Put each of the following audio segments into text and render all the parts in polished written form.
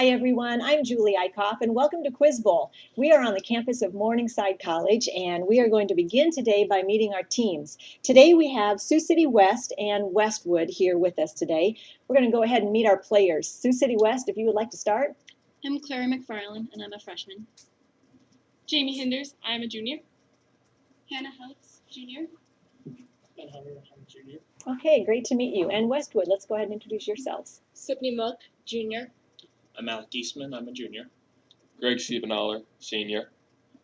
Hi everyone, I'm Julie Eichhoff and welcome to Quiz Bowl. We are on the campus of Morningside College and we are going to begin today by meeting our teams. Today we have Sioux City West and Westwood here with us today. We're going to go ahead and meet our players. Sioux City West, if you would like to start. I'm Clara McFarland and I'm a freshman. Jamie Hinders, I'm a junior. Hannah Heltz, junior. Ben Hunter, I'm a junior. Okay, great to meet you. And Westwood, let's go ahead and introduce yourselves. Sipney Mook, junior. I'm Alec Eastman, I'm a junior. Greg Siebenaller, senior.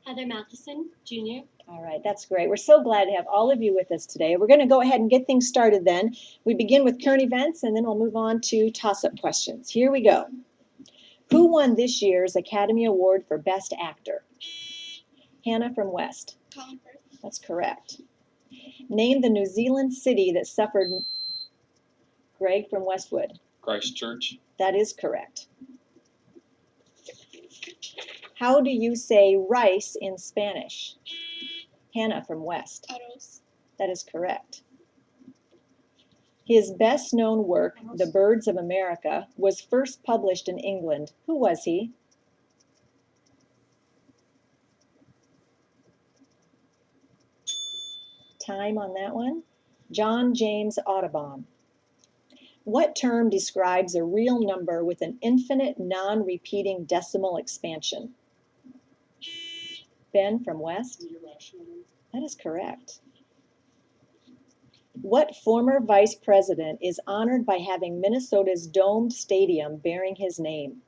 Heather Matheson, junior. All right, that's great. We're so glad to have all of you with us today. We're going to go ahead and get things started then. We begin with current events and then we'll move on to toss-up questions. Here we go. Who won this year's Academy Award for Best Actor? Hannah from West. Colin Firth. That's correct. Name the New Zealand city that suffered. Greg from Westwood. Christchurch. That is correct. How do you say rice in Spanish? Hannah from West. Arroz. That is correct. His best known work, The Birds of America, was first published in England. Who was he? Time on that one. John James Audubon. What term describes a real number with an infinite non-repeating decimal expansion? Ben from West. Irrational. That is correct. What former vice president is honored by having Minnesota's domed stadium bearing his name?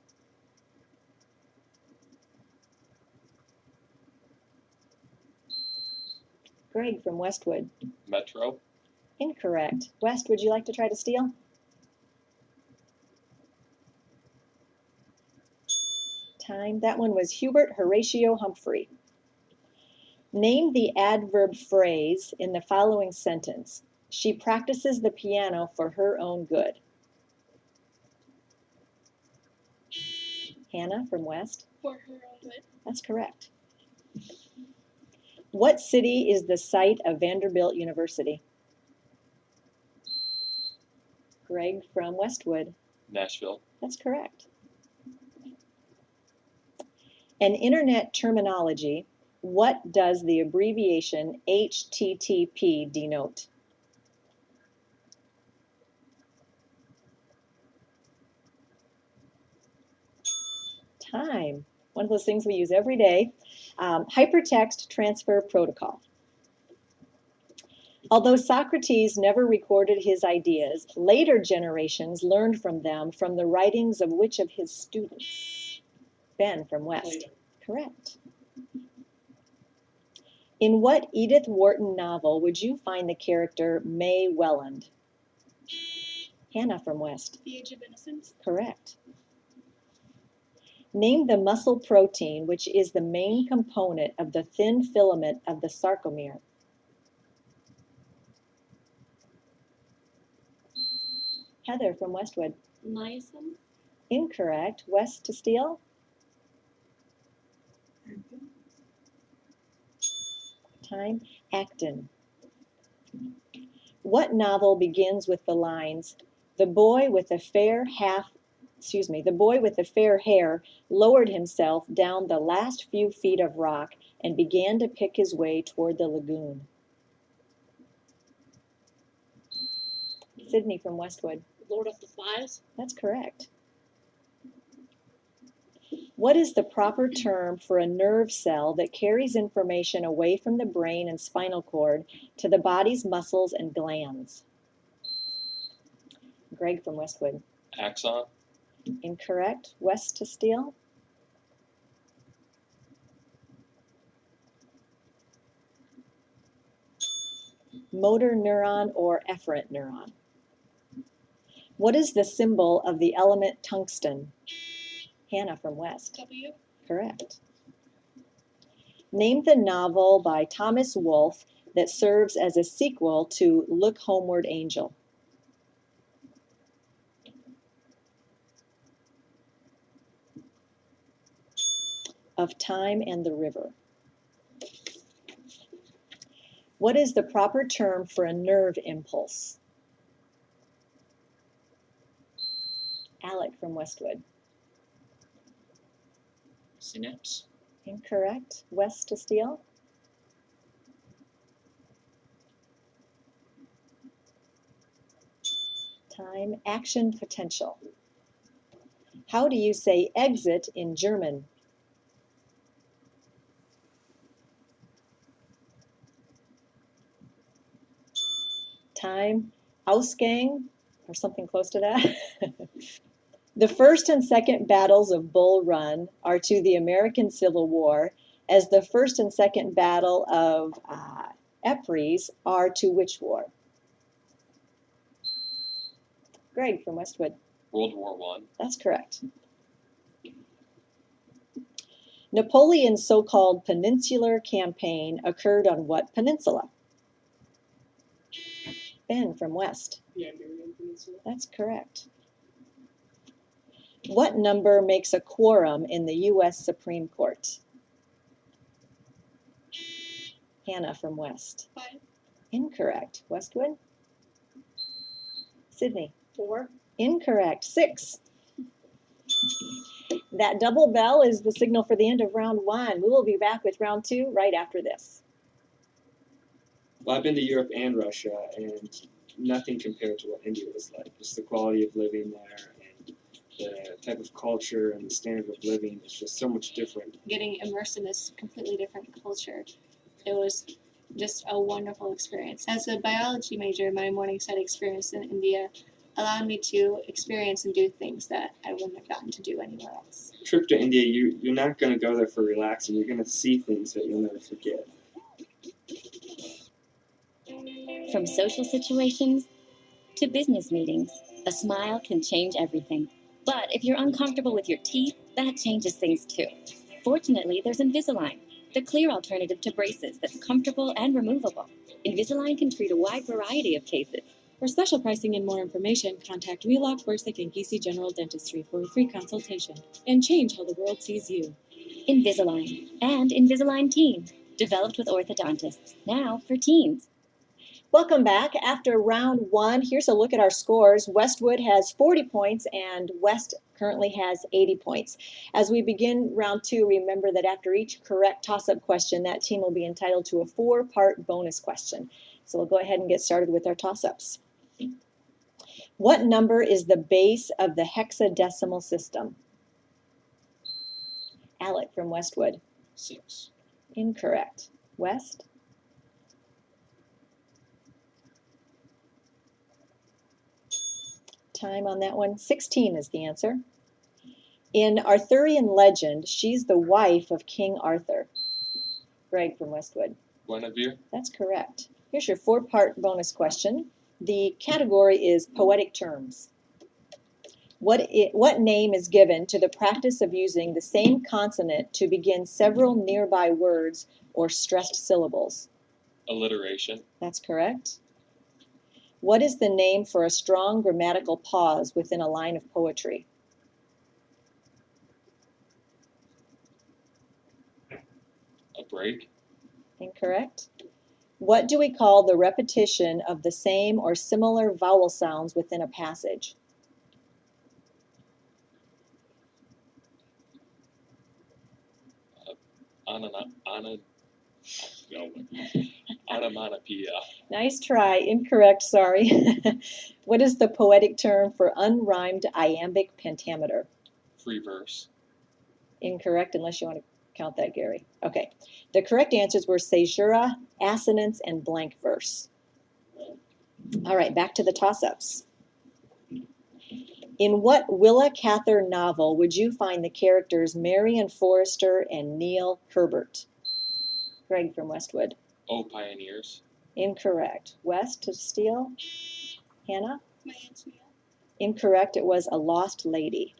Greg from Westwood. Metro. Incorrect. West, would you like to try to steal? Time. That one was Hubert Horatio Humphrey. Name the adverb phrase in the following sentence. She practices the piano for her own good. Hannah from West. For her own good. That's correct. What city is the site of Vanderbilt University? Greg from Westwood. Nashville. That's correct. An internet terminology, what does the abbreviation HTTP denote? Time. One of those things we use every day. Hypertext transfer protocol. Although Socrates never recorded his ideas, later generations learned from them from the writings of which of his students? Ben from West. Plato. Correct. In what Edith Wharton novel would you find the character May Welland? Hannah from West. The Age of Innocence. Correct. Name the muscle protein which is the main component of the thin filament of the sarcomere. Heather from Westwood. Myosin. Incorrect. West to steal. Time. Actin. What novel begins with the lines, the boy with the fair hair lowered himself down the last few feet of rock and began to pick his way toward the lagoon? Sydney from Westwood. Lord of the Flies. That's correct. What is the proper term for a nerve cell that carries information away from the brain and spinal cord to the body's muscles and glands? Greg from Westwood. Axon. Incorrect. West to steal. Motor neuron or efferent neuron. What is the symbol of the element tungsten? Hannah from West. W. Correct. Name the novel by Thomas Wolfe that serves as a sequel to Look Homeward, Angel. Of Time and the River. What is the proper term for a nerve impulse? Alec from Westwood. Synapse. Incorrect. West to steal. Time. Action potential. How do you say exit in German? Time. Ausgang, or something close to that. The first and second battles of Bull Run are to the American Civil War, as the first and second battle of Ypres are to which war? Greg from Westwood. World War One. That's correct. Napoleon's so-called peninsular campaign occurred on what peninsula? Ben from West. The Iberian Peninsula. That's correct. What number makes a quorum in the U.S. Supreme Court? Hannah from West. 5. Incorrect. Westwood? Sydney? 4. Incorrect. 6. That double bell is the signal for the end of round 1. We will be back with round 2 right after this. Well, I've been to Europe and Russia, and nothing compared to what India was like. Just the quality of living there, and the type of culture and the standard of living is just so much different. Getting immersed in this completely different culture, it was just a wonderful experience. As a biology major, my Morningside experience in India allowed me to experience and do things that I wouldn't have gotten to do anywhere else. Trip to India, you're not going to go there for relaxing. You're going to see things that you'll never forget. From social situations to business meetings, a smile can change everything. But if you're uncomfortable with your teeth, that changes things too. Fortunately, there's Invisalign, the clear alternative to braces that's comfortable and removable. Invisalign can treat a wide variety of cases. For special pricing and more information, contact Wheelock, Bursick, and Geesey General Dentistry for a free consultation and change how the world sees you. Invisalign and Invisalign Teen, developed with orthodontists, now for teens. Welcome back. After round 1, here's a look at our scores. Westwood has 40 points and West currently has 80 points. As we begin round 2, remember that after each correct toss-up question, that team will be entitled to a 4-part bonus question. So we'll go ahead and get started with our toss-ups. What number is the base of the hexadecimal system? Alec from Westwood. 6. Incorrect. West? Time on that one. 16 is the answer. In Arthurian legend, she's the wife of King Arthur. Greg from Westwood. Guinevere. That's correct. Here's your 4-part bonus question. The category is poetic terms. What name is given to the practice of using the same consonant to begin several nearby words or stressed syllables? Alliteration. That's correct. What is the name for a strong grammatical pause within a line of poetry? A break. Incorrect. What do we call the repetition of the same or similar vowel sounds within a passage? Onomatopoeia. Nice try. Incorrect, sorry. What is the poetic term for unrhymed iambic pentameter? Free verse. Incorrect, unless you want to count that, Gary. Okay. The correct answers were caesura, assonance, and blank verse. All right, back to the toss-ups. In what Willa Cather novel would you find the characters Marion Forrester and Neil Herbert? Greg from Westwood. Oh, pioneers. Incorrect. West to steal? Hannah? My Aunt Mia. Incorrect. It was A Lost Lady.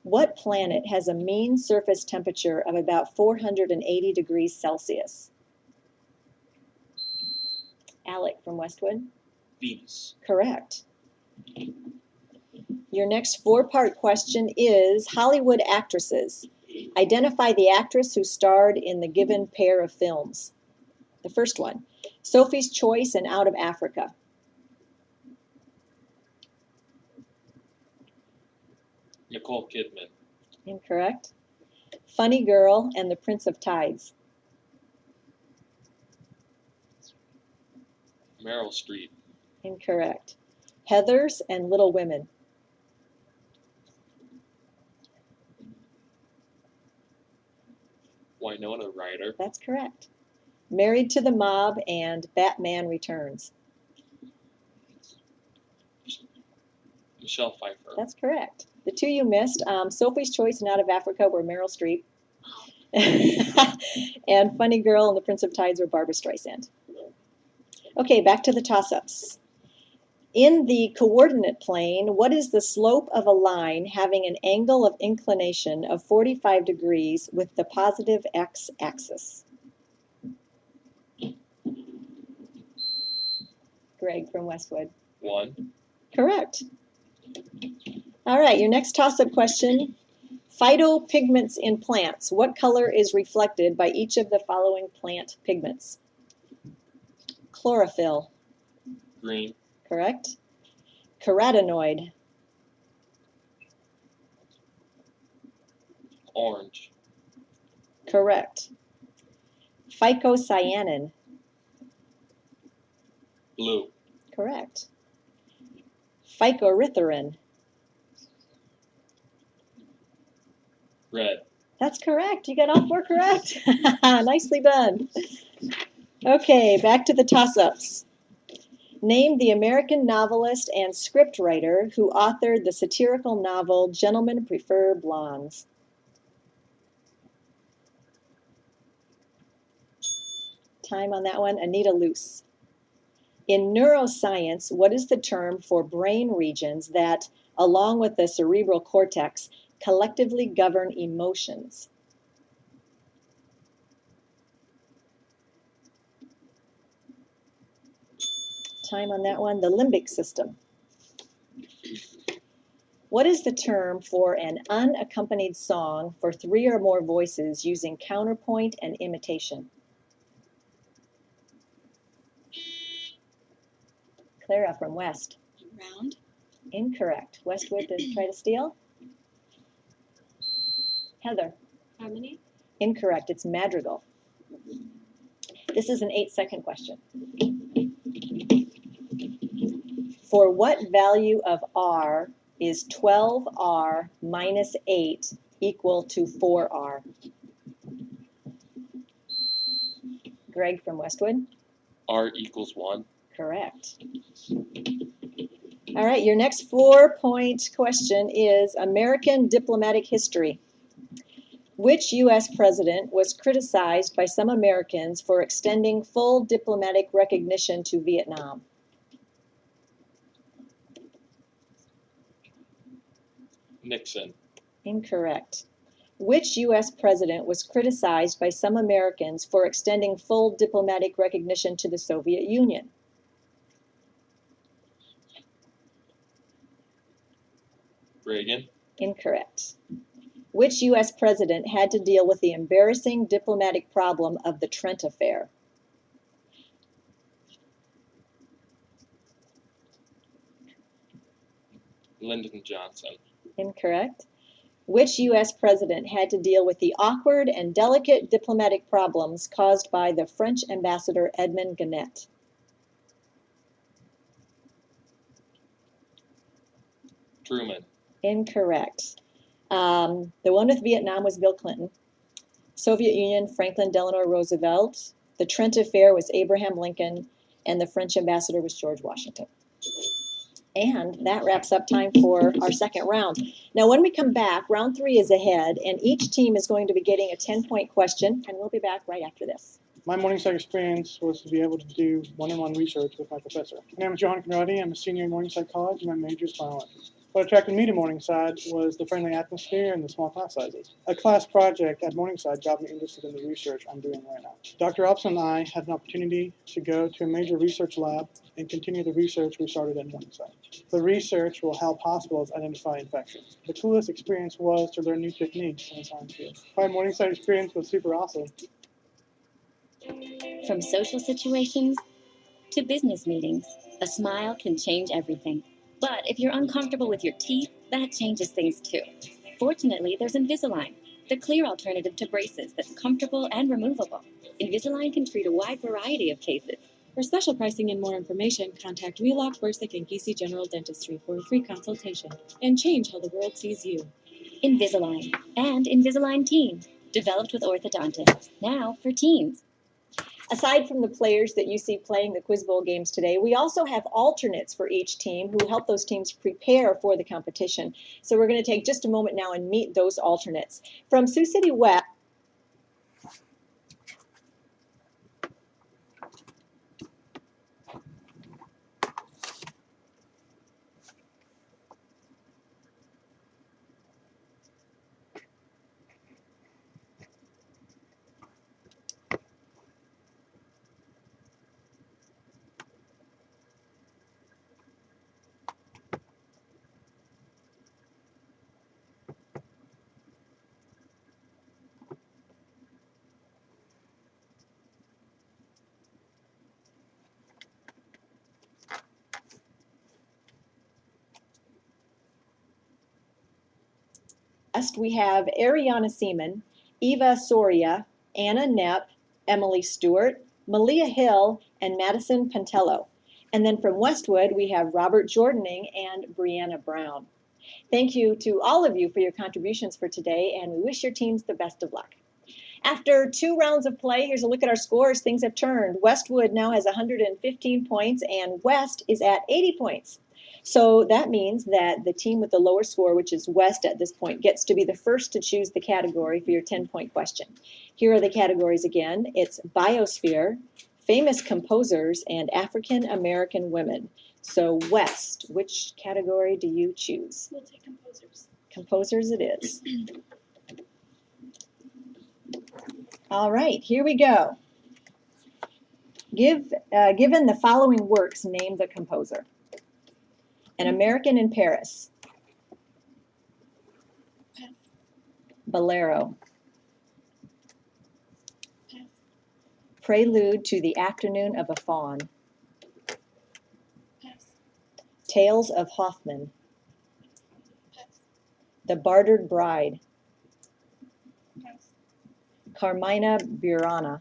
What planet has a mean surface temperature of about 480 degrees Celsius? Alec from Westwood. Venus. Correct. Your next 4-part question is Hollywood actresses. Identify the actress who starred in the given pair of films. The first one, Sophie's Choice and Out of Africa. Nicole Kidman. Incorrect. Funny Girl, and The Prince of Tides. Meryl Streep. Incorrect. Heathers and Little Women. Winona Ryder. That's correct. Married to the Mob and Batman Returns. Michelle Pfeiffer. That's correct. The two you missed, Sophie's Choice and Out of Africa were Meryl Streep. And Funny Girl and The Prince of Tides were Barbara Streisand. Okay, back to the toss-ups. In the coordinate plane, what is the slope of a line having an angle of inclination of 45 degrees with the positive x-axis? Greg from Westwood. 1. Correct. All right, your next toss-up question. Phytopigments in plants. What color is reflected by each of the following plant pigments? Chlorophyll. Green. Correct. Carotenoid. Orange. Correct. Phycocyanin. Blue. Correct. Phycoerythrin. Red. That's correct. You got all 4 correct. Nicely done. Okay, back to the toss-ups. Name the American novelist and scriptwriter who authored the satirical novel Gentlemen Prefer Blondes. Time on that one, Anita Luce. In neuroscience, what is the term for brain regions that, along with the cerebral cortex, collectively govern emotions? Time on that one, the limbic system. What is the term for an unaccompanied song for 3 or more voices using counterpoint and imitation? Clara from West. Round. Incorrect. Westwood to try to steal. Heather. Harmony. Incorrect. It's madrigal. This is an 8-second question. For what value of r is 12r minus 8 equal to 4r? Greg from Westwood. R equals 1. Correct. All right, your next 4-point question is American diplomatic history. Which U.S. president was criticized by some Americans for extending full diplomatic recognition to Vietnam? Nixon. Incorrect. Which U.S. president was criticized by some Americans for extending full diplomatic recognition to the Soviet Union? Reagan. Incorrect. Which U.S. president had to deal with the embarrassing diplomatic problem of the Trent Affair? Lyndon Johnson. Incorrect. Which U.S. president had to deal with the awkward and delicate diplomatic problems caused by the French ambassador Edmond Genet? Truman. Incorrect. The one with Vietnam was Bill Clinton. Soviet Union, Franklin Delano Roosevelt. The Trent Affair was Abraham Lincoln. And the French ambassador was George Washington. And that wraps up time for our second round. Now, when we come back, round 3 is ahead, and each team is going to be getting a 10-point question, and we'll be back right after this. My Morningside experience was to be able to do one-on-one research with my professor. My name is Johan Conradi. I'm a senior at Morningside College, and my major is biology. What attracted me to Morningside was the friendly atmosphere and the small class sizes. A class project at Morningside got me interested in the research I'm doing right now. Dr. Upson and I had an opportunity to go to a major research lab and continue the research we started at Morningside. The research will help hospitals identify infections. The coolest experience was to learn new techniques in the science field. My Morningside experience was super awesome. From social situations to business meetings, a smile can change everything. But if you're uncomfortable with your teeth, that changes things too. Fortunately, there's Invisalign. the clear alternative to braces that's comfortable and removable. Invisalign can treat a wide variety of cases. For special pricing and more information, contact Wheelock, Bursick, and Geesey General Dentistry for a free consultation and change how the world sees you. Invisalign and Invisalign Teen, developed with orthodontists, now for teens. Aside from the players that you see playing the Quiz Bowl games today, we also have alternates for each team who help those teams prepare for the competition. So we're going to take just a moment now and meet those alternates. From Sioux City West, we have Ariana Seaman, Eva Soria, Anna Knepp, Emily Stewart, Malia Hill, and Madison Pantello. And then from Westwood, we have Robert Jordaning and Brianna Brown. Thank you to all of you for your contributions for today, and we wish your teams the best of luck. After 2 rounds of play, here's a look at our scores. Things have turned. Westwood now has 115 points, and West is at 80 points. So that means that the team with the lower score, which is West at this point, gets to be the first to choose the category for your 10-point question. Here are the categories again. It's Biosphere, Famous Composers, and African American Women. So West, which category do you choose? We'll take composers. Composers it is. All right, here we go. Given the following works, name the composer. An American in Paris. Pass. Bolero. Pass. Prelude to the Afternoon of a Faun. Pass. Tales of Hoffmann. Pass. The Bartered Bride. Pass. Carmina Burana.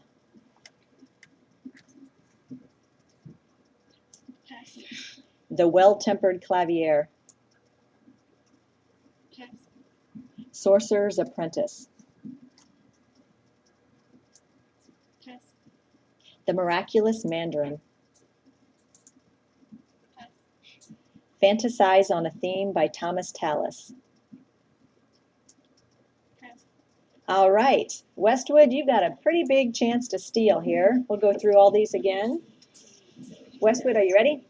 Pass. The Well-Tempered Clavier. Pass. Sorcerer's Apprentice. Pass. The Miraculous Mandarin. Pass. Fantasize on a Theme by Thomas Tallis. Pass. All right, Westwood, you've got a pretty big chance to steal here. We'll go through all these again. Westwood, are you ready?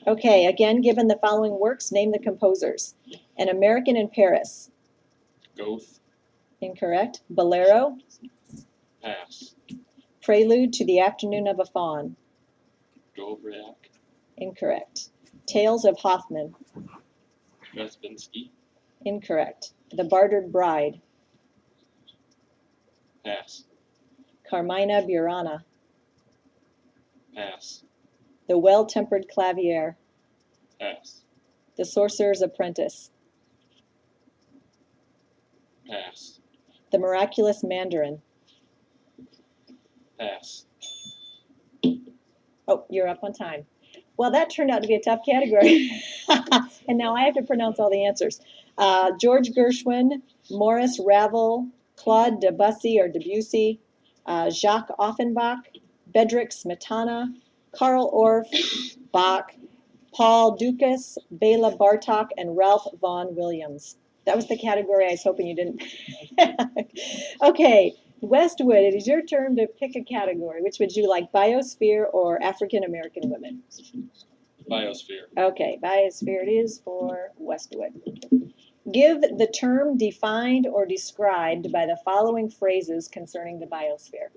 Okay, again, given the following works, name the composers. An American in Paris. Goethe. Incorrect. Bolero. Pass. Prelude to the Afternoon of a Faun. Dvorak. Incorrect. Tales of Hoffmann. Vespinsky. Incorrect. The Bartered Bride. Pass. Carmina Burana. Pass. The Well-Tempered Clavier. Pass. The Sorcerer's Apprentice. Pass. The Miraculous Mandarin. Pass. Oh, you're up on time. Well, that turned out to be a tough category. And now I have to pronounce all the answers. George Gershwin, Maurice Ravel, Claude Debussy or Debussy, Jacques Offenbach, Bedřich Smetana, Karl Orff, Bach, Paul Dukas, Bela Bartok, and Ralph Vaughan Williams. That was the category I was hoping you didn't. Okay, Westwood, it is your turn to pick a category. Which would you like, Biosphere or African American Women? Biosphere. Okay, Biosphere it is for Westwood. Give the term defined or described by the following phrases concerning the biosphere.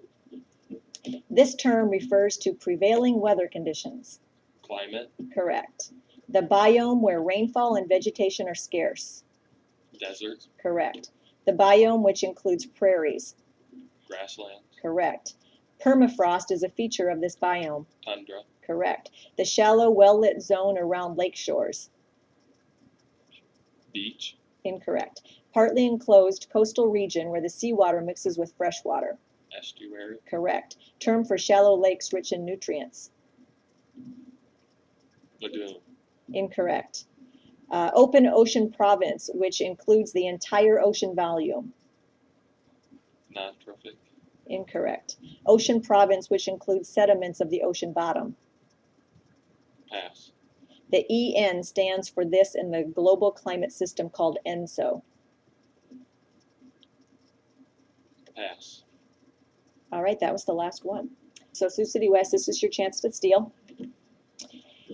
This term refers to prevailing weather conditions. Climate. Correct. The biome where rainfall and vegetation are scarce. Desert. Correct. The biome which includes prairies. Grassland. Correct. Permafrost is a feature of this biome. Tundra. Correct. The shallow, well-lit zone around lake shores. Beach. Incorrect. partly enclosed coastal region where the seawater mixes with fresh water. Estuary. Correct. Term for shallow lakes rich in nutrients. Lagoon. Incorrect. Open ocean province, which includes the entire ocean volume. Non-trophic. Incorrect. Ocean province, which includes sediments of the ocean bottom. Pass. The EN stands for this in the global climate system called ENSO. Pass. All right, that was the last one. So Sioux City West, this is your chance to steal.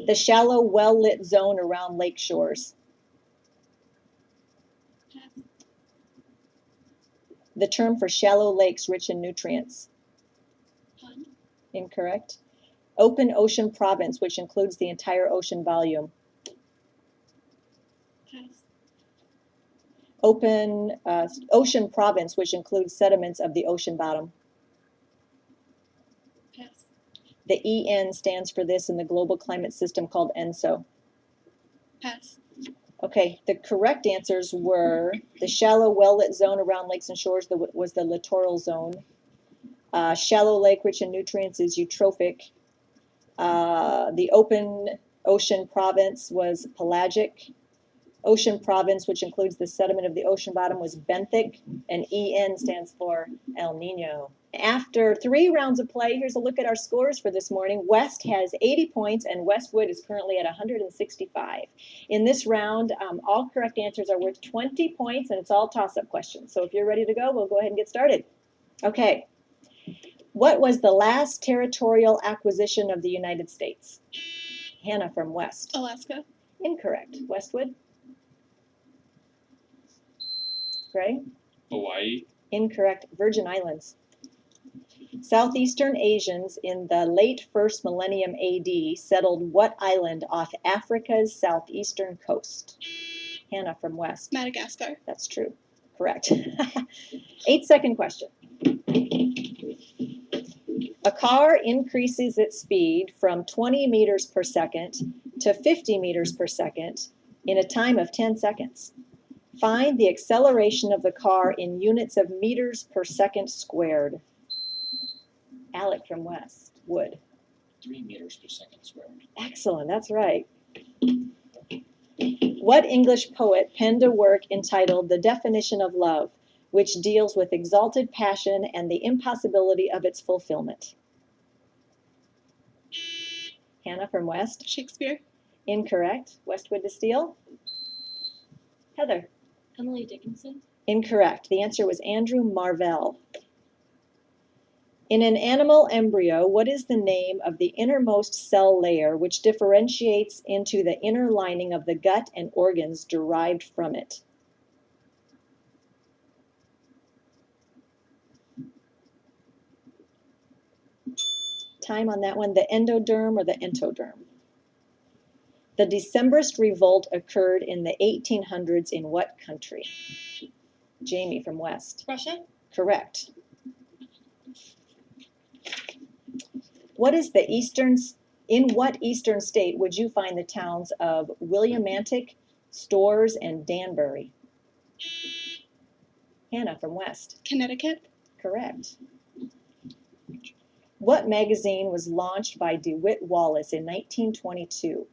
The shallow, well-lit zone around lake shores. Pass. The term for shallow lakes rich in nutrients. Pond. Incorrect. Open ocean province, which includes the entire ocean volume. Pass. Open ocean province, which includes sediments of the ocean bottom. Pass. The EN stands for this in the global climate system called ENSO. Pass. Okay, the correct answers were the shallow, well-lit zone around lakes and shores was the littoral zone. Shallow lake rich in nutrients is eutrophic. The open ocean province was pelagic. Ocean province, which includes the sediment of the ocean bottom, was benthic, and EN stands for El Nino. After 3 rounds of play, here's a look at our scores for this morning. West has 80 points, and Westwood is currently at 165. In this round, all correct answers are worth 20 points, and it's all toss-up questions. So if you're ready to go, we'll go ahead and get started. Okay. What was the last territorial acquisition of the United States? Hannah from West. Alaska. Incorrect. Westwood? Greg? Hawaii. Incorrect. Virgin Islands. Southeastern Asians in the late 1st millennium AD settled what island off Africa's southeastern coast? Hannah from West. Madagascar. That's true. Correct. 8-second question. A car increases its speed from 20 meters per second to 50 meters per second in a time of 10 seconds. Find the acceleration of the car in units of meters per second squared. Alec from Westwood. 3 meters per second squared. Excellent, that's right. What English poet penned a work entitled The Definition of Love, which deals with exalted passion and the impossibility of its fulfillment? Hannah from West. Shakespeare. Incorrect. Westwood to steal. Heather. Emily Dickinson. Incorrect. The answer was Andrew Marvell. In an animal embryo, what is the name of the innermost cell layer which differentiates into the inner lining of the gut and organs derived from it? Time on that one, the endoderm or the entoderm? The Decembrist revolt occurred in the 1800s in what country? Jamie from West. Russia. Correct. What is the in what eastern state would you find the towns of Willimantic, Storrs, and Danbury? Hannah from West. Connecticut. Correct. What magazine was launched by DeWitt Wallace in 1922?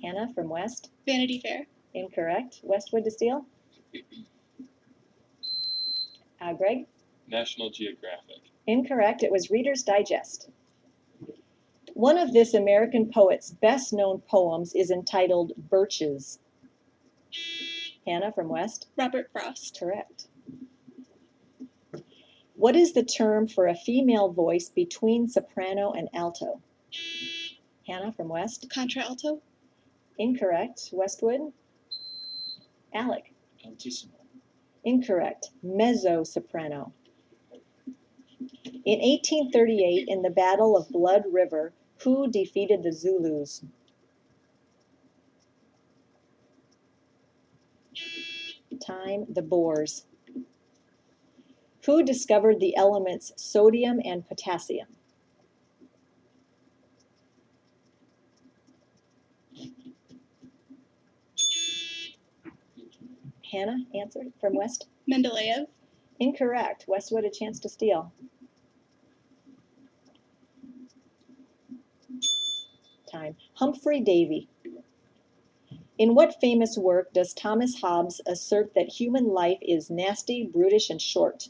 Hannah from West. Vanity Fair. Incorrect. Westwood to steal. Greg. National Geographic. Incorrect. It was Reader's Digest. One of this American poet's best known poems is entitled Birches. Hannah from West. Robert Frost. Correct. What is the term for a female voice between soprano and alto? Hannah from West. Contralto. Incorrect. Westwood. Alec. Altissimo. Incorrect. Mezzo-soprano. In 1838, in the Battle of Blood River, who defeated the Zulus? Time, the Boers. Who discovered the elements sodium and potassium? Hannah, answer from West. Mendeleev. Incorrect. Westwood, a chance to steal. Time. Humphrey Davy. In what famous work does Thomas Hobbes assert that human life is nasty, brutish, and short?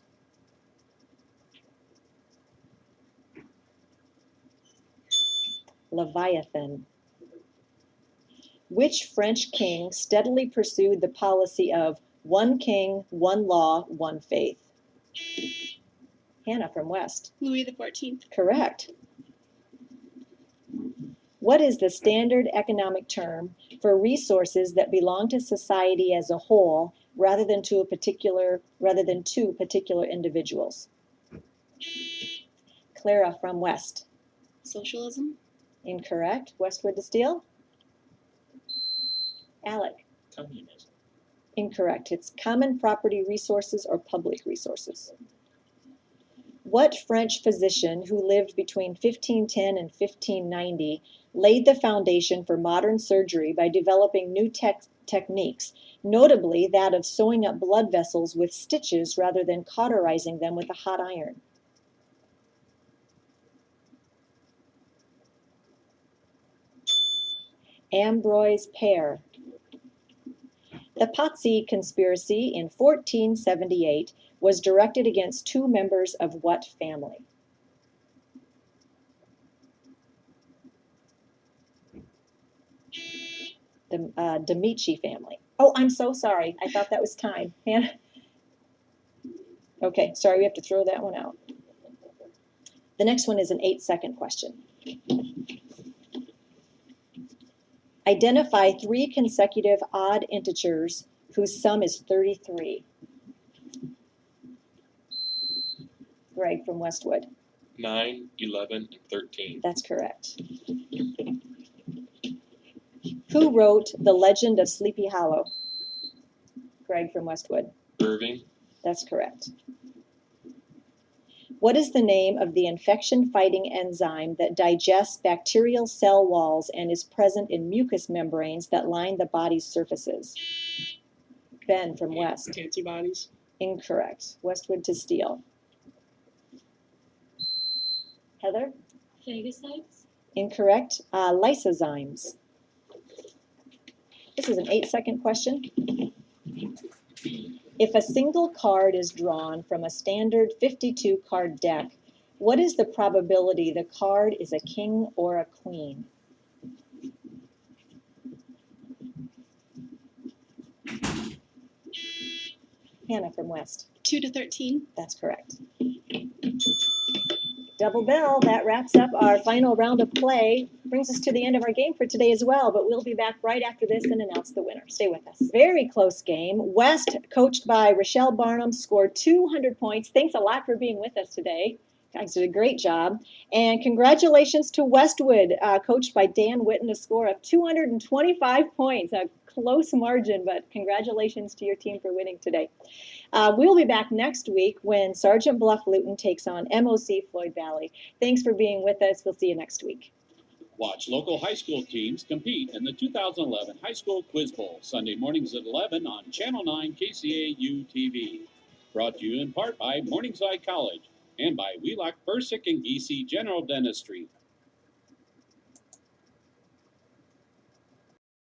Leviathan. Which French king steadily pursued the policy of one king, one law, one faith? Hannah from West. Louis XIV. Correct. What is the standard economic term for resources that belong to society as a whole rather than two particular individuals? Clara from West. Socialism. Incorrect. Westwood to steal. Alec. Communism. Incorrect. It's common property resources or public resources. What French physician who lived between 1510 and 1590 laid the foundation for modern surgery by developing new techniques, notably that of sewing up blood vessels with stitches rather than cauterizing them with a hot iron? Ambroise Paré. The Pazzi conspiracy in 1478 was directed against two members of what family? The Medici family. Oh, I'm so sorry. I thought that was time. Hannah? Okay, sorry, we have to throw that one out. The next one is an 8-second question. Identify 3 consecutive odd integers whose sum is 33. Greg from Westwood. 9, 11, and 13. That's correct. Who wrote The Legend of Sleepy Hollow? Greg from Westwood. Irving. That's correct. What is the name of the infection-fighting enzyme that digests bacterial cell walls and is present in mucous membranes that line the body's surfaces? Ben from West. Antibodies. Incorrect. Westwood to steal. Heather? Phagocytes. Incorrect. Lysozymes. This is an 8-second question. If a single card is drawn from a standard 52-card deck, what is the probability the card is a king or a queen? Hannah from West. 2 to 13. That's correct. Double bell, that wraps up our final round of play. Brings us to the end of our game for today as well, but we'll be back right after this and announce the winner. Stay with us. Very close game. West, coached by Rochelle Barnum, scored 200 points. Thanks a lot for being with us today. Guys did a great job. And congratulations to Westwood, coached by Dan Witten, a score of 225 points. A close margin, but congratulations to your team for winning today. We'll be back next week when Sergeant Bluff Luton takes on MOC Floyd Valley. Thanks for being with us. We'll see you next week. Watch local high school teams compete in the 2011 High School Quiz Bowl, Sunday mornings at 11 on Channel 9 KCAU TV. Brought to you in part by Morningside College and by Wheelock, Bursick, and Giese General Dentistry.